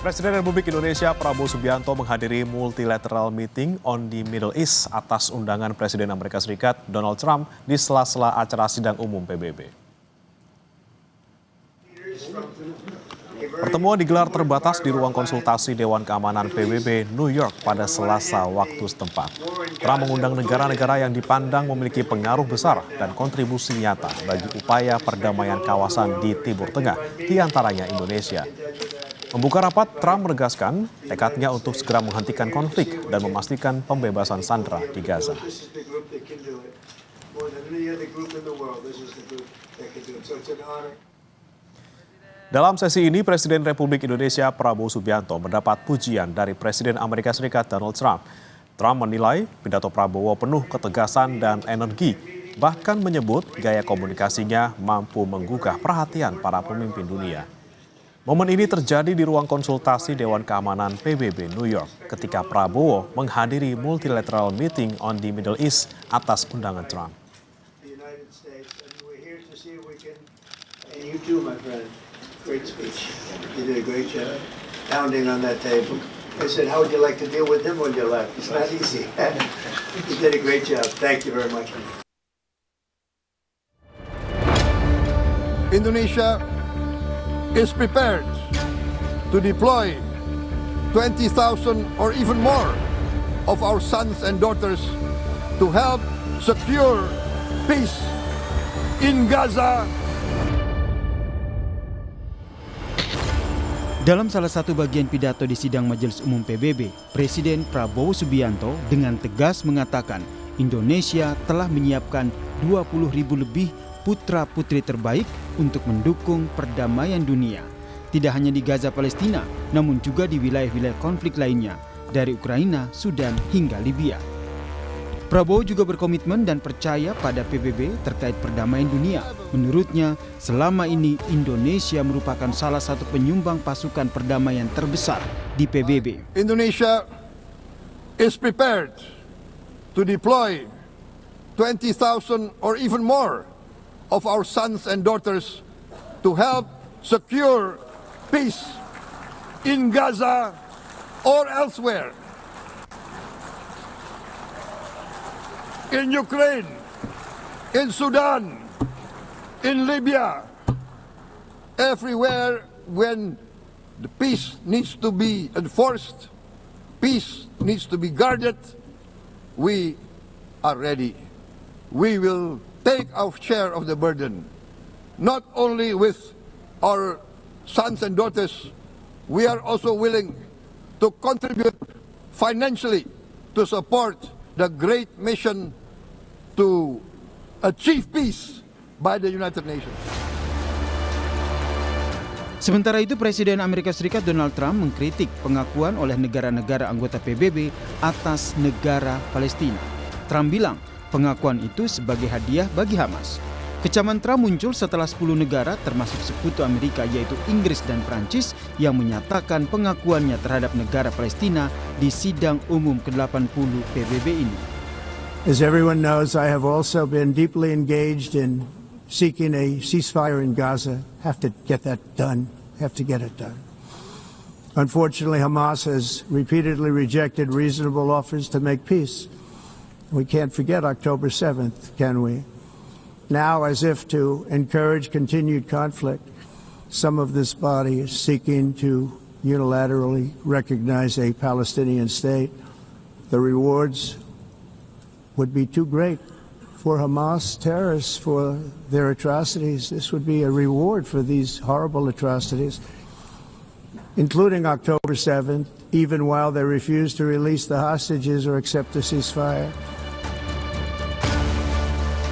Presiden Republik Indonesia Prabowo Subianto menghadiri multilateral meeting on the Middle East atas undangan Presiden Amerika Serikat Donald Trump di sela-sela acara sidang umum PBB. Pertemuan digelar terbatas di ruang konsultasi Dewan Keamanan PBB New York pada Selasa waktu setempat. Trump mengundang negara-negara yang dipandang memiliki pengaruh besar dan kontribusi nyata bagi upaya perdamaian kawasan di Timur Tengah, di antaranya Indonesia. Membuka rapat, Trump menegaskan tekadnya untuk segera menghentikan konflik dan memastikan pembebasan sandera di Gaza. Dalam sesi ini, Presiden Republik Indonesia Prabowo Subianto mendapat pujian dari Presiden Amerika Serikat Donald Trump. Trump menilai pidato Prabowo penuh ketegasan dan energi, bahkan menyebut gaya komunikasinya mampu menggugah perhatian para pemimpin dunia. Momen ini terjadi di ruang konsultasi Dewan Keamanan PBB New York ketika Prabowo menghadiri multilateral meeting on the Middle East atas undangan Trump. Great speech. You did a great job pounding on that table. I said, how would you like to deal with him on your left? It's not easy. You did a great job. Thank you very much. Indonesia is prepared to deploy 20,000 or even more of our sons and daughters to help secure peace in Gaza. Dalam salah satu bagian pidato di sidang Majelis Umum PBB, Presiden Prabowo Subianto dengan tegas mengatakan Indonesia telah menyiapkan 20.000 lebih putra-putri terbaik untuk mendukung perdamaian dunia. Tidak hanya di Gaza Palestina, namun juga di wilayah-wilayah konflik lainnya, dari Ukraina, Sudan, hingga Libya. Prabowo juga berkomitmen dan percaya pada PBB terkait perdamaian dunia. Menurutnya, selama ini Indonesia merupakan salah satu penyumbang pasukan perdamaian terbesar di PBB. Indonesia is prepared to deploy 20,000 or even more of our sons and daughters to help secure peace in Gaza or elsewhere. In Ukraine, in Sudan, in Libya, everywhere when the peace needs to be enforced, peace needs to be guarded, we are ready. We will take our share of the burden, not only with our sons and daughters, we are also willing to contribute financially to support the great mission to achieve peace by the United Nations. Sementara itu, Presiden Amerika Serikat Donald Trump mengkritik pengakuan oleh negara-negara anggota PBB atas negara Palestina. Trump bilang pengakuan itu sebagai hadiah bagi Hamas. Kecaman Trump muncul setelah 10 negara termasuk sekutu Amerika yaitu Inggris dan Prancis yang menyatakan pengakuannya terhadap negara Palestina di sidang umum ke-80 PBB ini. As everyone knows, I have also been deeply engaged in seeking a ceasefire in Gaza. Have to get that done. Have to get it done. Unfortunately, Hamas has repeatedly rejected reasonable offers to make peace. We can't forget October 7th, can we? Now, as if to encourage continued conflict, some of this body is seeking to unilaterally recognize a Palestinian state. The rewards would be too great for Hamas terrorists for their atrocities. This would be a reward for these horrible atrocities, including October 7th, even while they refuse to release the hostages or accept a ceasefire.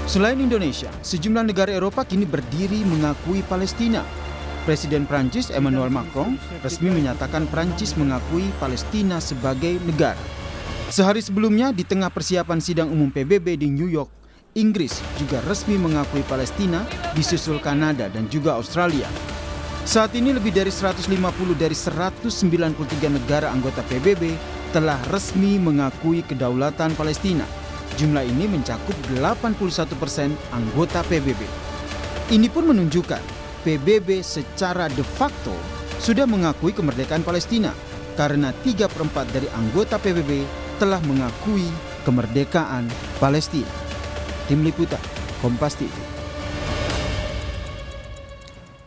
Selain Indonesia, sejumlah negara Eropa kini berdiri mengakui Palestina. Presiden Prancis Emmanuel Macron resmi menyatakan Prancis mengakui Palestina sebagai negara. Sehari sebelumnya, di tengah persiapan sidang umum PBB di New York, Inggris juga resmi mengakui Palestina, disusul Kanada dan juga Australia. Saat ini lebih dari 150 dari 193 negara anggota PBB telah resmi mengakui kedaulatan Palestina. Jumlah ini mencakup 81% anggota PBB. Ini pun menunjukkan PBB secara de facto sudah mengakui kemerdekaan Palestina karena 3/4 dari anggota PBB telah mengakui kemerdekaan Palestina. Tim Liputan, Kompas TV.